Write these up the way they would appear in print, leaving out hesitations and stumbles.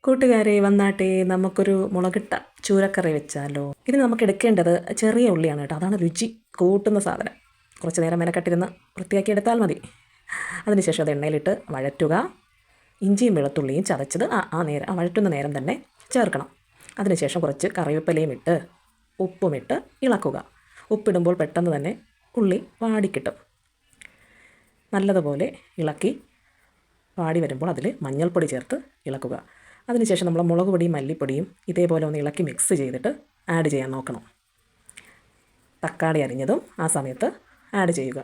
കൂട്ടുകാരെ വന്നാട്ടെ, നമുക്കൊരു മുളകിട്ട ചൂരക്കറി വെച്ചാലോ. ഇനി നമുക്ക് എടുക്കേണ്ടത് ചെറിയ ഉള്ളിയാണ് കേട്ടോ. അതാണ് രുചി കൂട്ടുന്ന സാധനം. കുറച്ച് നേരം മെനക്കെട്ടിരുന്ന് വൃത്തിയാക്കി എടുത്താൽ മതി. അതിനുശേഷം അത് എണ്ണയിലിട്ട് വഴറ്റുക. ഇഞ്ചിയും വെളുത്തുള്ളിയും ചതച്ചത് വഴറ്റുന്ന നേരം തന്നെ ചേർക്കണം. അതിനുശേഷം കുറച്ച് കറിവേപ്പിലയും ഇട്ട് ഉപ്പുമിട്ട് ഇളക്കുക. ഉപ്പിടുമ്പോൾ പെട്ടെന്ന് തന്നെ ഉള്ളി വാടിക്കിട്ടും. നല്ലതുപോലെ ഇളക്കി വാടി വരുമ്പോൾ അതിൽ മഞ്ഞൾപ്പൊടി ചേർത്ത് ഇളക്കുക. അതിനുശേഷം നമ്മൾ മുളക് പൊടിയും മല്ലിപ്പൊടിയും ഇതേപോലെ ഒന്ന് ഇളക്കി മിക്സ് ചെയ്തിട്ട് ആഡ് ചെയ്യാൻ നോക്കണം. തക്കാളി അരിഞ്ഞതും ആ സമയത്ത് ആഡ് ചെയ്യുക.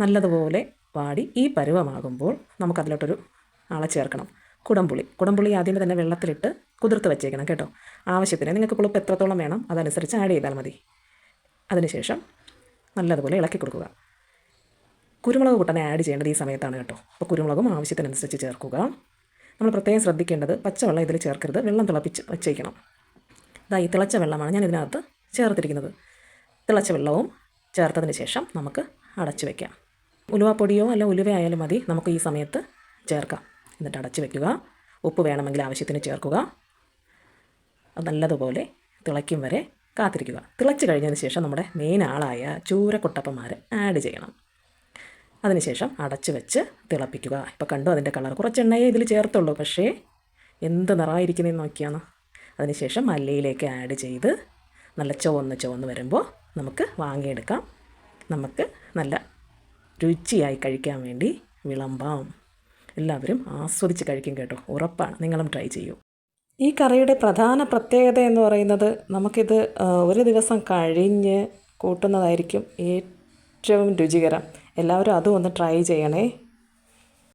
നല്ലതുപോലെ വാടി ഈ പരുവമാകുമ്പോൾ നമുക്കതിലോട്ടൊരു ആളെ ചേർക്കണം. കുടംപുളി ആദ്യമേ തന്നെ വെള്ളത്തിലിട്ട് കുതിർത്ത് വെച്ചേക്കണം കേട്ടോ. ആവശ്യത്തിന് നിങ്ങൾക്ക് പുളിപ്പ് എത്രത്തോളം വേണം അതനുസരിച്ച് ആഡ് ചെയ്താൽ മതി. അതിനുശേഷം നല്ലതുപോലെ ഇളക്കി കൊടുക്കുക. കുരുമുളക് കൂട്ടനെ ആഡ് ചെയ്യേണ്ടത് ഈ സമയത്താണ് കേട്ടോ. അപ്പോൾ കുരുമുളകും ആവശ്യത്തിനനുസരിച്ച് ചേർക്കുക. നമ്മൾ പ്രത്യേകം ശ്രദ്ധിക്കേണ്ടത് പച്ചവെള്ളം ഇതിൽ ചേർക്കരുത്, വെള്ളം തിളപ്പിച്ച് വച്ചേക്കണം. ഈ തിളച്ച വെള്ളമാണ് ഞാൻ ഇതിനകത്ത് ചേർത്തിരിക്കുന്നത്. തിളച്ച വെള്ളവും ചേർത്തതിന് ശേഷം നമുക്ക് അടച്ചു വയ്ക്കാം. ഉലുവാപ്പൊടിയോ അല്ല ഉലുവയായാലും മതി, നമുക്ക് ഈ സമയത്ത് ചേർക്കാം. എന്നിട്ട് അടച്ചു വയ്ക്കുക. ഉപ്പ് വേണമെങ്കിൽ ആവശ്യത്തിന് ചേർക്കുക. അത് നല്ലതുപോലെ തിളയ്ക്കും വരെ കാത്തിരിക്കുക. തിളച്ച് കഴിഞ്ഞതിന് ശേഷം നമ്മുടെ മെയിൻ ആളായ ചൂരക്കുട്ടപ്പന്മാർ ആഡ് ചെയ്യണം. അതിനുശേഷം അടച്ചു വെച്ച് തിളപ്പിക്കുക. ഇപ്പോൾ കണ്ടു അതിൻ്റെ കളർ. കുറച്ച് എണ്ണയെ ഇതിൽ ചേർത്തുള്ളൂ, പക്ഷേ എന്ത് നിറമായിരിക്കുന്നതെന്ന് നോക്കിയാണ്. അതിനുശേഷം മല്ലിയിലേക്ക് ആഡ് ചെയ്ത് നല്ല ചുവന്ന് വരുമ്പോൾ നമുക്ക് വാങ്ങിയെടുക്കാം. നമുക്ക് നല്ല രുചിയായി കഴിക്കാൻ വേണ്ടി വിളമ്പാം. എല്ലാവരും ആസ്വദിച്ച് കഴിക്കും കേട്ടോ, ഉറപ്പാണ്. നിങ്ങളും ട്രൈ ചെയ്യൂ. ഈ കറിയുടെ പ്രധാന പ്രത്യേകത എന്ന് പറയുന്നത് നമുക്കിത് ഒരു ദിവസം കഴിഞ്ഞ് കൂട്ടുന്നതായിരിക്കും ഏറ്റവും രുചികരം. എല്ലാവരും അതും ഒന്ന് ട്രൈ ചെയ്യണേ.